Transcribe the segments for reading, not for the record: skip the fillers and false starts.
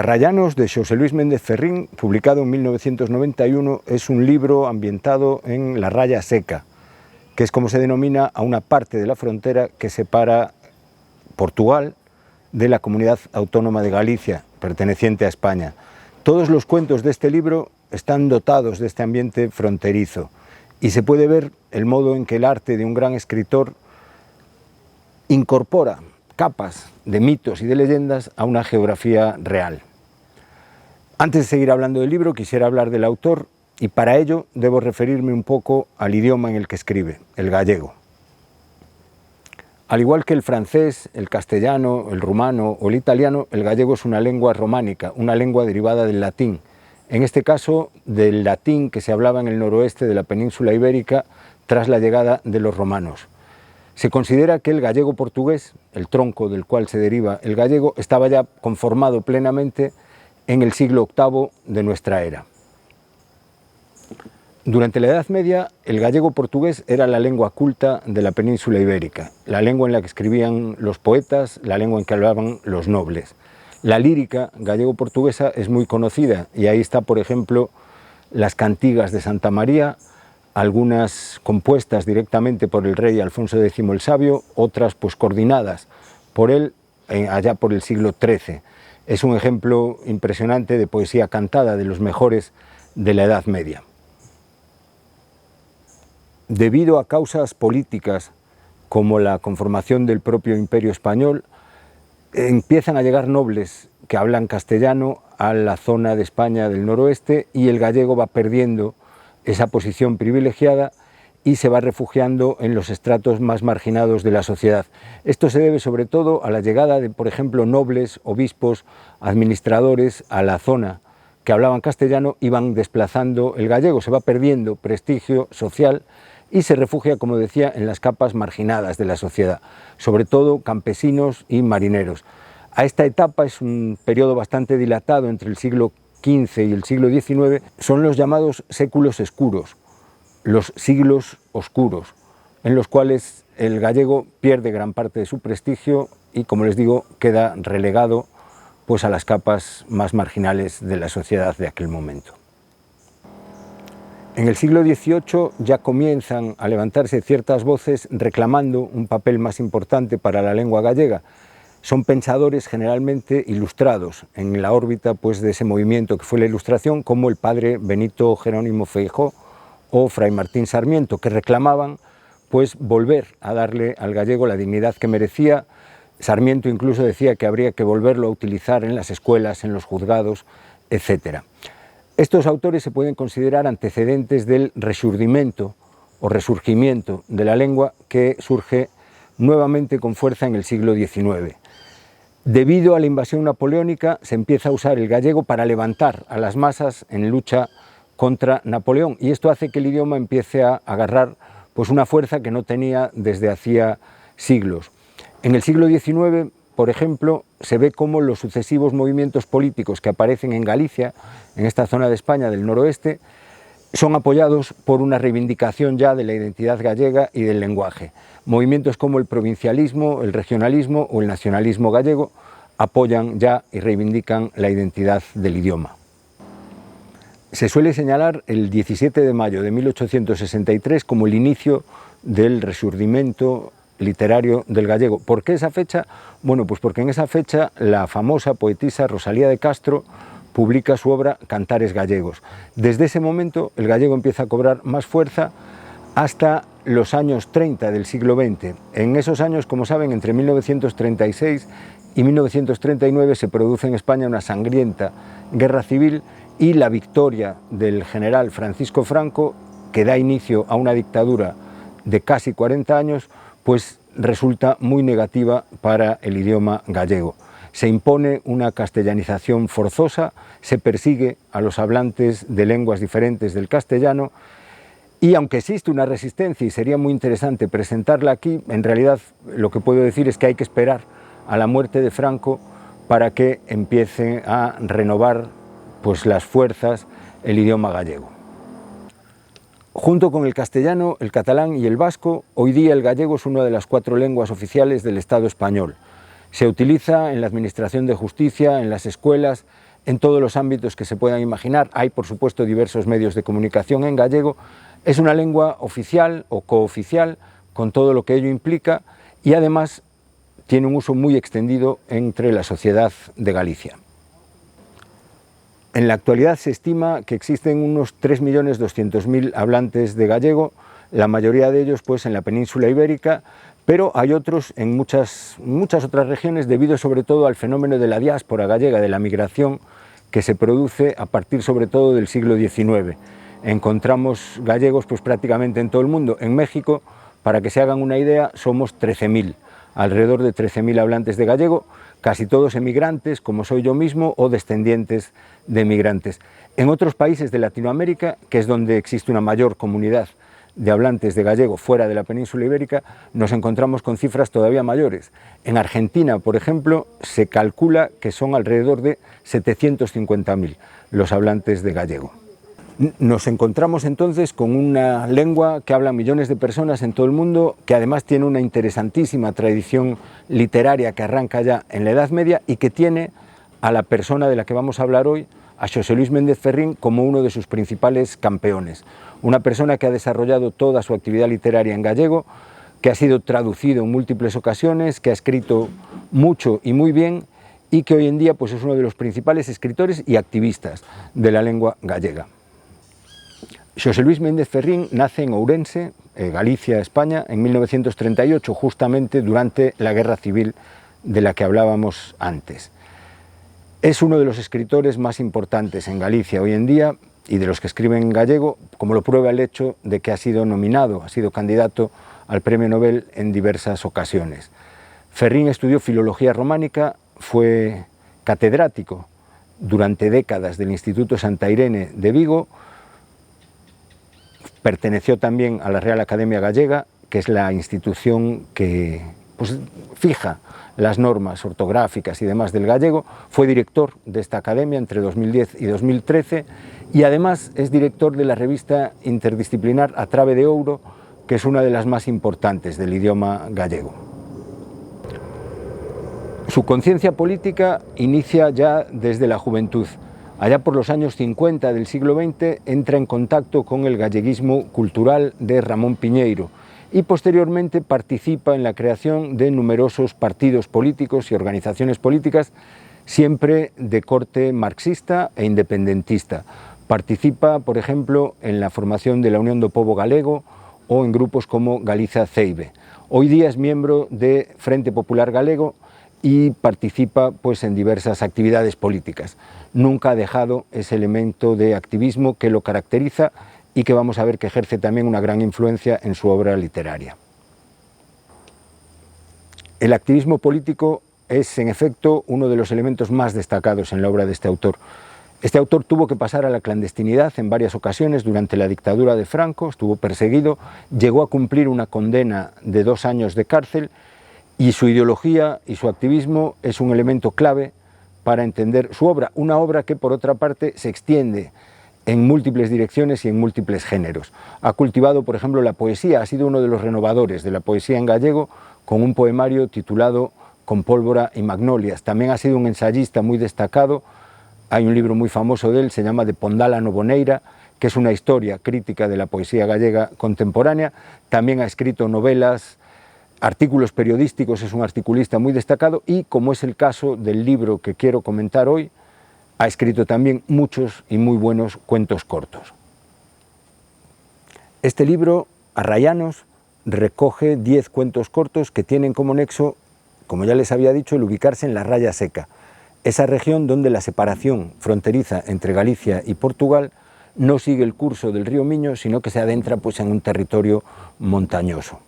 Arrayanos, de Xosé Luis Méndez Ferrín, publicado en 1991, es un libro ambientado en la Raya Seca, que es como se denomina a una parte de la frontera que separa Portugal de la Comunidad Autónoma de Galicia, perteneciente a España. Todos los cuentos de este libro están dotados de este ambiente fronterizo y se puede ver el modo en que el arte de un gran escritor incorpora capas de mitos y de leyendas a una geografía real. Antes de seguir hablando del libro, quisiera hablar del autor y para ello debo referirme un poco al idioma en el que escribe, el gallego. Al igual que el francés, el castellano, el rumano o el italiano, el gallego es una lengua románica, una lengua derivada del latín, en este caso del latín que se hablaba en el noroeste de la península ibérica tras la llegada de los romanos. Se considera que el gallego portugués, el tronco del cual se deriva el gallego, estaba ya conformado plenamente en el siglo VIII de nuestra era. Durante la Edad Media, el gallego portugués era la lengua culta de la península ibérica, la lengua en la que escribían los poetas, la lengua en que hablaban los nobles. La lírica gallego-portuguesa es muy conocida y ahí está, por ejemplo, las cantigas de Santa María, algunas compuestas directamente por el rey Alfonso X el Sabio, otras pues coordinadas por él allá por el siglo XIII. Es un ejemplo impresionante de poesía cantada, de los mejores de la Edad Media. Debido a causas políticas como la conformación del propio Imperio Español, empiezan a llegar nobles que hablan castellano a la zona de España del noroeste y el gallego va perdiendo esa posición privilegiada y se va refugiando en los estratos más marginados de la sociedad. Esto se debe sobre todo a la llegada de, por ejemplo, nobles, obispos, administradores a la zona que hablaban castellano y van desplazando el gallego, se va perdiendo prestigio social y se refugia, como decía, en las capas marginadas de la sociedad, sobre todo campesinos y marineros. A esta etapa, es un periodo bastante dilatado entre el siglo XV y el siglo XIX, son los llamados séculos escuros, los siglos oscuros, en los cuales el gallego pierde gran parte de su prestigio y, como les digo, queda relegado pues, a las capas más marginales de la sociedad de aquel momento. En el siglo XVIII ya comienzan a levantarse ciertas voces reclamando un papel más importante para la lengua gallega. Son pensadores generalmente ilustrados en la órbita pues, de ese movimiento que fue la Ilustración, como el padre Benito Jerónimo Feijóo o Fray Martín Sarmiento, que reclamaban pues, volver a darle al gallego la dignidad que merecía. Sarmiento incluso decía que habría que volverlo a utilizar en las escuelas, en los juzgados, etc. Estos autores se pueden considerar antecedentes del rexurdimento o resurgimiento de la lengua que surge nuevamente con fuerza en el siglo XIX. Debido a la invasión napoleónica se empieza a usar el gallego para levantar a las masas en lucha contra Napoleón y esto hace que el idioma empiece a agarrar pues, una fuerza que no tenía desde hacía siglos. En el siglo XIX, por ejemplo, se ve cómo los sucesivos movimientos políticos que aparecen en Galicia, en esta zona de España del noroeste, son apoyados por una reivindicación ya de la identidad gallega y del lenguaje. Movimientos como el provincialismo, el regionalismo o el nacionalismo gallego apoyan ya y reivindican la identidad del idioma. Se suele señalar el 17 de mayo de 1863 como el inicio del resurgimiento literario del gallego. ¿Por qué esa fecha? Bueno, pues porque en esa fecha la famosa poetisa Rosalía de Castro publica su obra Cantares gallegos. Desde ese momento el gallego empieza a cobrar más fuerza hasta los años 30 del siglo XX. En esos años, como saben, entre 1936 y 1939 se produce en España una sangrienta guerra civil y la victoria del general Francisco Franco, que da inicio a una dictadura de casi 40 años, pues resulta muy negativa para el idioma gallego. Se impone una castellanización forzosa, se persigue a los hablantes de lenguas diferentes del castellano Y aunque existe una resistencia y sería muy interesante presentarla aquí, en realidad lo que puedo decir es que hay que esperar a la muerte de Franco para que empiece a renovar pues, las fuerzas el idioma gallego. Junto con el castellano, el catalán y el vasco, hoy día el gallego es una de las 4 lenguas oficiales del Estado español. Se utiliza en la administración de justicia, en las escuelas, en todos los ámbitos que se puedan imaginar. Hay, por supuesto, diversos medios de comunicación en gallego. Es una lengua oficial o cooficial, con todo lo que ello implica, y además tiene un uso muy extendido entre la sociedad de Galicia. En la actualidad se estima que existen unos 3.200.000 hablantes de gallego, la mayoría de ellos pues en la península ibérica, pero hay otros en muchas otras regiones debido sobre todo al fenómeno de la diáspora gallega, de la migración que se produce a partir sobre todo del siglo XIX. Encontramos gallegos pues prácticamente en todo el mundo. En México, para que se hagan una idea, somos 13.000, alrededor de 13.000 hablantes de gallego, casi todos emigrantes, como soy yo mismo, o descendientes de emigrantes. En otros países de Latinoamérica, que es donde existe una mayor comunidad de hablantes de gallego fuera de la península ibérica, nos encontramos con cifras todavía mayores. En Argentina, por ejemplo, se calcula que son alrededor de 750.000 los hablantes de gallego. Nos encontramos entonces con una lengua que hablan millones de personas en todo el mundo, que además tiene una interesantísima tradición literaria que arranca ya en la Edad Media y que tiene a la persona de la que vamos a hablar hoy, a Xosé Luis Méndez Ferrín, como uno de sus principales campeones. Una persona que ha desarrollado toda su actividad literaria en gallego, que ha sido traducido en múltiples ocasiones, que ha escrito mucho y muy bien y que hoy en día pues, es uno de los principales escritores y activistas de la lengua gallega. Xosé Luis Méndez Ferrín nace en Ourense, Galicia, España, en 1938, justamente durante la Guerra Civil de la que hablábamos antes. Es uno de los escritores más importantes en Galicia hoy en día y de los que escriben en gallego, como lo prueba el hecho de que ha sido nominado, ha sido candidato al Premio Nobel en diversas ocasiones. Ferrín estudió filología románica, fue catedrático durante décadas del Instituto Santa Irene de Vigo, perteneció también a la Real Academia Gallega, que es la institución que pues, fija las normas ortográficas y demás del gallego. Fue director de esta academia entre 2010 y 2013 y además es director de la revista interdisciplinar A Trave de Ouro, que es una de las más importantes del idioma gallego. Su conciencia política inicia ya desde la juventud. Allá por los años 50 del siglo XX entra en contacto con el galleguismo cultural de Ramón Piñeiro y posteriormente participa en la creación de numerosos partidos políticos y organizaciones políticas, siempre de corte marxista e independentista. Participa, por ejemplo, en la formación de la Unión do Pobo Galego o en grupos como Galiza Ceibe. Hoy día es miembro de Frente Popular Galego y participa pues, en diversas actividades políticas. Nunca ha dejado ese elemento de activismo que lo caracteriza y que vamos a ver que ejerce también una gran influencia en su obra literaria. El activismo político es, en efecto, uno de los elementos más destacados en la obra de este autor. Este autor tuvo que pasar a la clandestinidad en varias ocasiones durante la dictadura de Franco, estuvo perseguido, llegó a cumplir una condena de 2 años de cárcel y su ideología y su activismo es un elemento clave para entender su obra, una obra que por otra parte se extiende en múltiples direcciones y en múltiples géneros. Ha cultivado, por ejemplo, la poesía, ha sido uno de los renovadores de la poesía en gallego con un poemario titulado Con pólvora y magnolias. También ha sido un ensayista muy destacado, hay un libro muy famoso de él, se llama De Pondala no Boneira, que es una historia crítica de la poesía gallega contemporánea. También ha escrito novelas, artículos periodísticos, es un articulista muy destacado y, como es el caso del libro que quiero comentar hoy, ha escrito también muchos y muy buenos cuentos cortos. Este libro, Arrayanos, recoge 10 cuentos cortos que tienen como nexo, como ya les había dicho, el ubicarse en la Raya Seca, esa región donde la separación fronteriza entre Galicia y Portugal no sigue el curso del río Miño, sino que se adentra pues, en un territorio montañoso.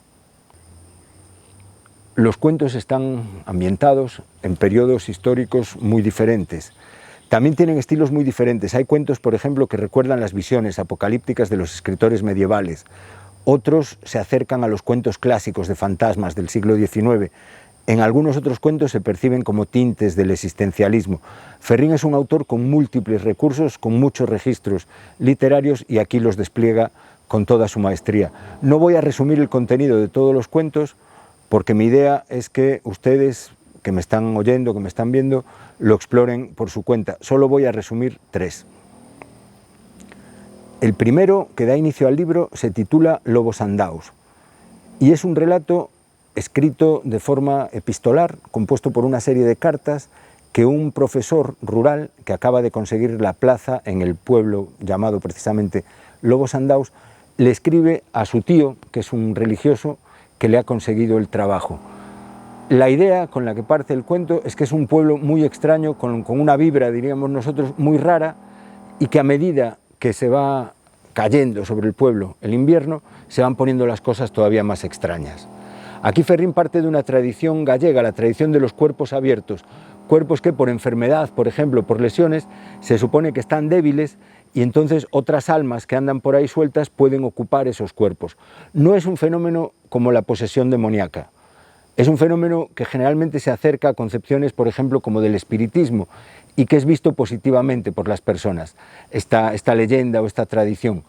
Los cuentos están ambientados en periodos históricos muy diferentes, También tienen estilos muy diferentes. Hay cuentos, por ejemplo, que recuerdan las visiones apocalípticas de los escritores medievales. Otros se acercan a los cuentos clásicos de fantasmas del siglo XIX. En algunos otros cuentos se perciben como tintes del existencialismo. Ferrín es un autor con múltiples recursos, con muchos registros literarios, y aquí los despliega con toda su maestría. No voy a resumir el contenido de todos los cuentos, porque mi idea es que ustedes, que me están oyendo, que me están viendo, lo exploren por su cuenta. Solo voy a resumir 3. El primero, que da inicio al libro, se titula Lobos Andaos, y es un relato escrito de forma epistolar, compuesto por una serie de cartas que un profesor rural, que acaba de conseguir la plaza en el pueblo llamado precisamente Lobos Andaos, le escribe a su tío, que es un religioso, que le ha conseguido el trabajo. La idea con la que parte el cuento es que es un pueblo muy extraño, con una vibra, diríamos nosotros, muy rara, y que a medida que se va cayendo sobre el pueblo el invierno, se van poniendo las cosas todavía más extrañas. Aquí Ferrín parte de una tradición gallega, la tradición de los cuerpos abiertos, cuerpos que por enfermedad, por ejemplo, por lesiones, se supone que están débiles, y entonces otras almas que andan por ahí sueltas pueden ocupar esos cuerpos. No es un fenómeno como la posesión demoníaca. Es un fenómeno que generalmente se acerca a concepciones, por ejemplo, como del espiritismo, y que es visto positivamente por las personas, esta leyenda o esta tradición.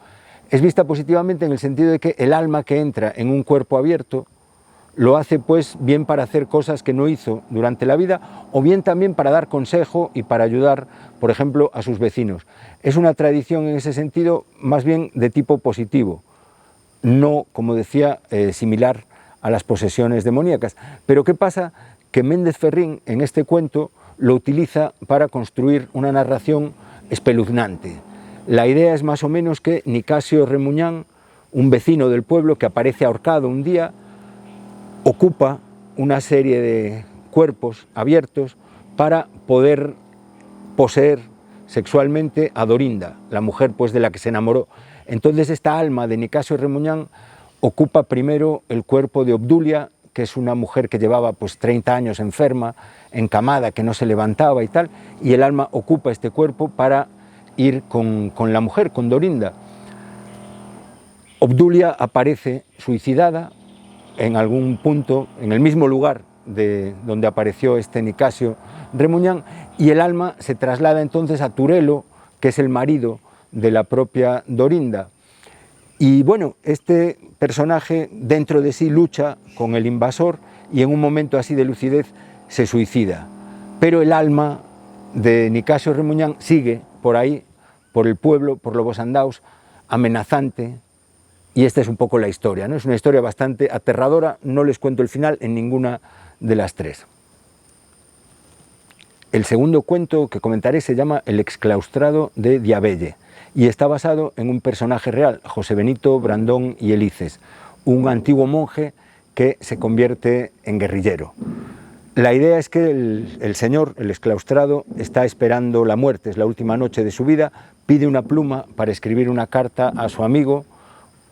Es vista positivamente en el sentido de que el alma que entra en un cuerpo abierto lo hace pues bien para hacer cosas que no hizo durante la vida, o bien también para dar consejo y para ayudar, por ejemplo, a sus vecinos. Es una tradición en ese sentido más bien de tipo positivo, no, como decía, similar a las posesiones demoníacas. Pero ¿qué pasa? Que Méndez Ferrín en este cuento lo utiliza para construir una narración espeluznante. La idea es más o menos que Nicasio Remuñán, un vecino del pueblo que aparece ahorcado un día, ocupa una serie de cuerpos abiertos para poder poseer sexualmente a Dorinda, la mujer pues de la que se enamoró. Entonces esta alma de Nicasio Remuñán ocupa primero el cuerpo de Obdulia, que es una mujer que llevaba pues 30 años enferma, encamada, que no se levantaba y tal, y el alma ocupa este cuerpo para ir con la mujer, con Dorinda. Obdulia aparece suicidada en algún punto, en el mismo lugar de donde apareció este Nicasio Remuñán, y el alma se traslada entonces a Turelo, que es el marido de la propia Dorinda. Y bueno, este personaje dentro de sí lucha con el invasor y en un momento así de lucidez se suicida. Pero el alma de Nicasio Remuñán sigue por ahí, por el pueblo, por Lobos Andaos, amenazante, y esta es un poco la historia, ¿no? Es una historia bastante aterradora, no les cuento el final en ninguna de las 3. El segundo cuento que comentaré se llama El exclaustrado de Diabelle, y está basado en un personaje real, José Benito Brandón y Elices, un antiguo monje que se convierte en guerrillero. La idea es que el señor, el exclaustrado, está esperando la muerte, es la última noche de su vida, pide una pluma para escribir una carta a su amigo,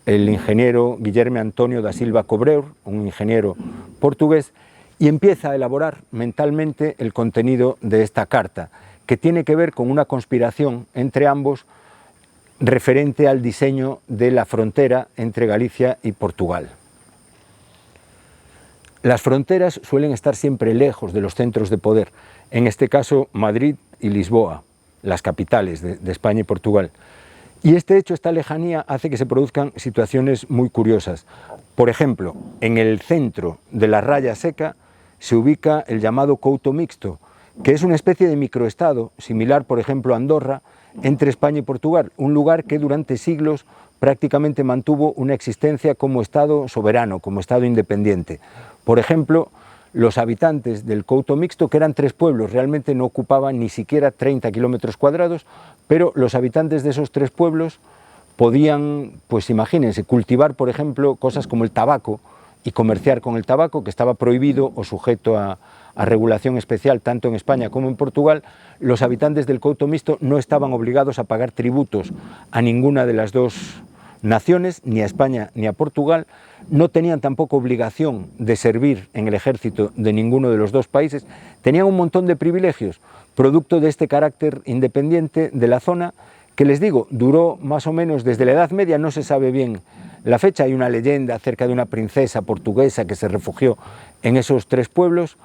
el ingeniero Guillermo Antonio da Silva Cobreur, un ingeniero portugués, y empieza a elaborar mentalmente el contenido de esta carta, que tiene que ver con una conspiración entre ambos referente al diseño de la frontera entre Galicia y Portugal. Las fronteras suelen estar siempre lejos de los centros de poder, en este caso Madrid y Lisboa, las capitales de España y Portugal. Y este hecho, esta lejanía, hace que se produzcan situaciones muy curiosas. Por ejemplo, en el centro de la raya seca se ubica el llamado Couto Mixto, que es una especie de microestado, similar por ejemplo a Andorra, entre España y Portugal, un lugar que durante siglos prácticamente mantuvo una existencia como Estado soberano, como Estado independiente. Por ejemplo, los habitantes del Couto Mixto, que eran 3 pueblos, realmente no ocupaban ni siquiera 30 kilómetros cuadrados, pero los habitantes de esos 3 pueblos podían, pues imagínense, cultivar, por ejemplo, cosas como el tabaco y comerciar con el tabaco, que estaba prohibido o sujeto a regulación especial tanto en España como en Portugal. Los habitantes del Couto Mixto no estaban obligados a pagar tributos a ninguna de las 2 naciones, ni a España ni a Portugal, no tenían tampoco obligación de servir en el ejército de ninguno de los dos países, tenían un montón de privilegios, producto de este carácter independiente de la zona, que les digo, duró más o menos desde la Edad Media, no se sabe bien la fecha, hay una leyenda acerca de una princesa portuguesa que se refugió en esos tres pueblos,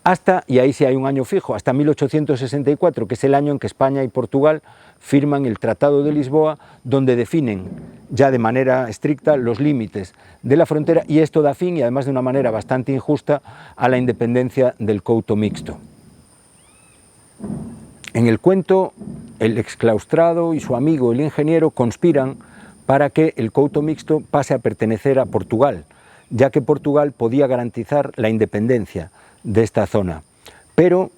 hasta, y ahí sí hay un año fijo, hasta 1864, que es el año en que España y Portugal firman el Tratado de Lisboa, donde definen ya de manera estricta los límites de la frontera, y esto da fin, y además de una manera bastante injusta, a la independencia del Couto Mixto. En el cuento, el exclaustrado y su amigo, el ingeniero, conspiran para que el Couto Mixto pase a pertenecer a Portugal, ya que Portugal podía garantizar la independencia de esta zona. Pero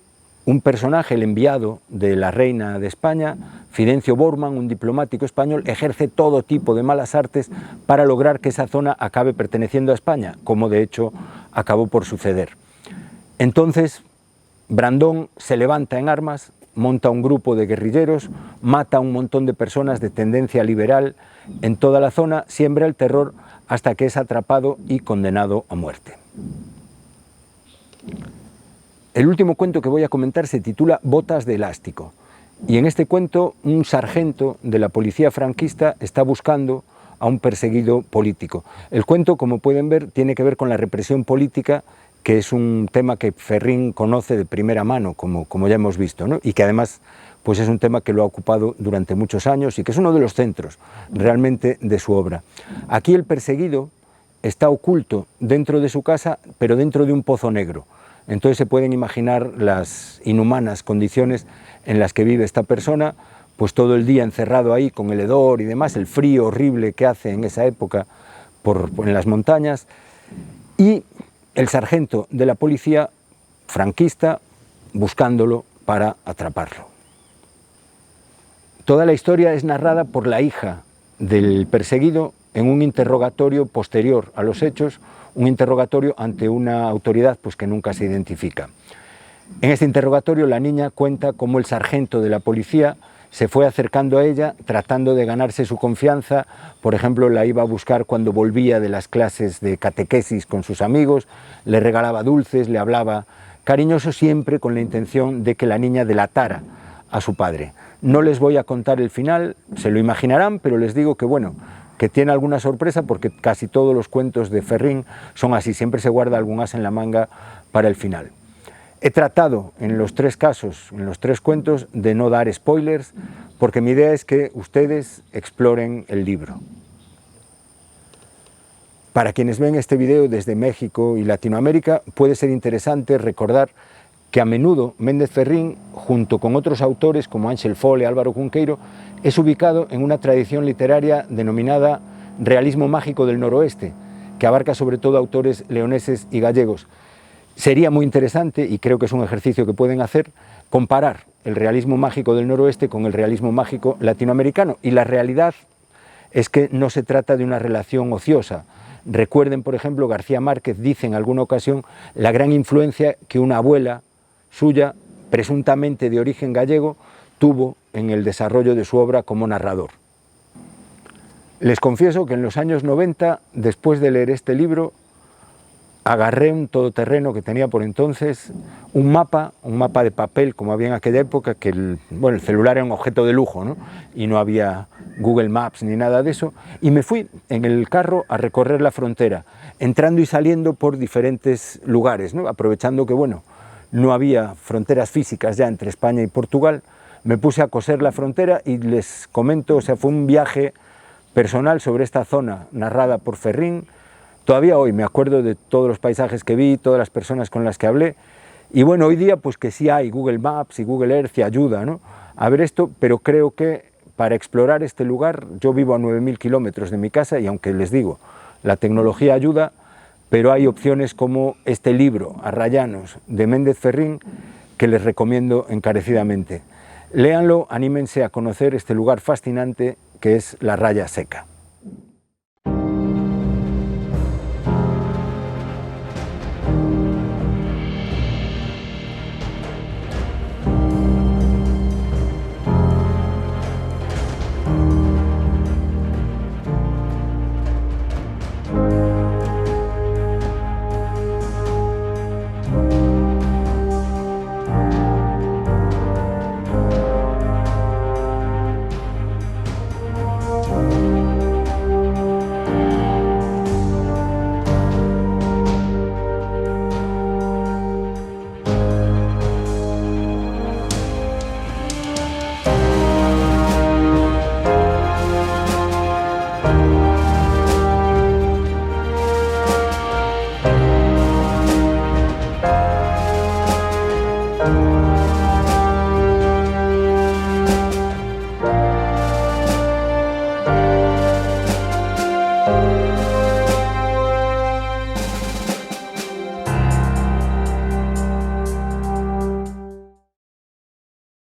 un personaje, el enviado de la reina de España, Fidencio Bormann, un diplomático español, ejerce todo tipo de malas artes para lograr que esa zona acabe perteneciendo a España, como de hecho acabó por suceder. Entonces, Brandón se levanta en armas, monta un grupo de guerrilleros, mata a un montón de personas de tendencia liberal en toda la zona, siembra el terror hasta que es atrapado y condenado a muerte. El último cuento que voy a comentar se titula Botas de elástico, y en este cuento un sargento de la policía franquista está buscando a un perseguido político. El cuento, como pueden ver, tiene que ver con la represión política, que es un tema que Ferrín conoce de primera mano, como ya hemos visto, ¿no? Y que además pues es un tema que lo ha ocupado durante muchos años y que es uno de los centros realmente de su obra. Aquí el perseguido está oculto dentro de su casa, pero dentro de un pozo negro. Entonces se pueden imaginar las inhumanas condiciones en las que vive esta persona, pues todo el día encerrado ahí con el hedor y demás, el frío horrible que hace en esa época en las montañas, y el sargento de la policía franquista buscándolo para atraparlo. Toda la historia es narrada por la hija del perseguido en un interrogatorio posterior a los hechos, un interrogatorio ante una autoridad pues, que nunca se identifica. En este interrogatorio la niña cuenta cómo el sargento de la policía se fue acercando a ella tratando de ganarse su confianza. Por ejemplo, la iba a buscar cuando volvía de las clases de catequesis con sus amigos, le regalaba dulces, le hablaba cariñoso, siempre con la intención de que la niña delatara a su padre. No les voy a contar el final, se lo imaginarán, pero les digo que bueno, que tiene alguna sorpresa porque casi todos los cuentos de Ferrín son así, siempre se guarda algún as en la manga para el final. He tratado en los tres casos, en los tres cuentos, de no dar spoilers, porque mi idea es que ustedes exploren el libro. Para quienes ven este video desde México y Latinoamérica, puede ser interesante recordar que a menudo Méndez Ferrín, junto con otros autores como Ángel Fole, Álvaro Cunqueiro, es ubicado en una tradición literaria denominada realismo mágico del noroeste, que abarca sobre todo autores leoneses y gallegos. Sería muy interesante, y creo que es un ejercicio que pueden hacer, comparar el realismo mágico del noroeste con el realismo mágico latinoamericano. Y la realidad es que no se trata de una relación ociosa. Recuerden, por ejemplo, García Márquez dice en alguna ocasión la gran influencia que una abuela suya, presuntamente de origen gallego, tuvo en el desarrollo de su obra como narrador. Les confieso que en los años 90, después de leer este libro, agarré un todoterreno que tenía por entonces, un mapa de papel, como había en aquella época, que el celular era un objeto de lujo, ¿no? Y no había Google Maps ni nada de eso, y me fui en el carro a recorrer la frontera, entrando y saliendo por diferentes lugares, ¿no? Aprovechando que, bueno, no había fronteras físicas ya entre España y Portugal, me puse a coser la frontera y les comento, o sea, fue un viaje personal sobre esta zona narrada por Ferrín. Todavía hoy me acuerdo de todos los paisajes que vi, todas las personas con las que hablé, y bueno, hoy día pues que sí hay Google Maps y Google Earth y ayuda, ¿no?, a ver esto, pero creo que para explorar este lugar, yo vivo a 9.000 kilómetros de mi casa y aunque les digo, la tecnología ayuda, pero hay opciones como este libro, Arrayanos, de Méndez Ferrín, que les recomiendo encarecidamente. Léanlo, anímense a conocer este lugar fascinante que es la Raya Seca.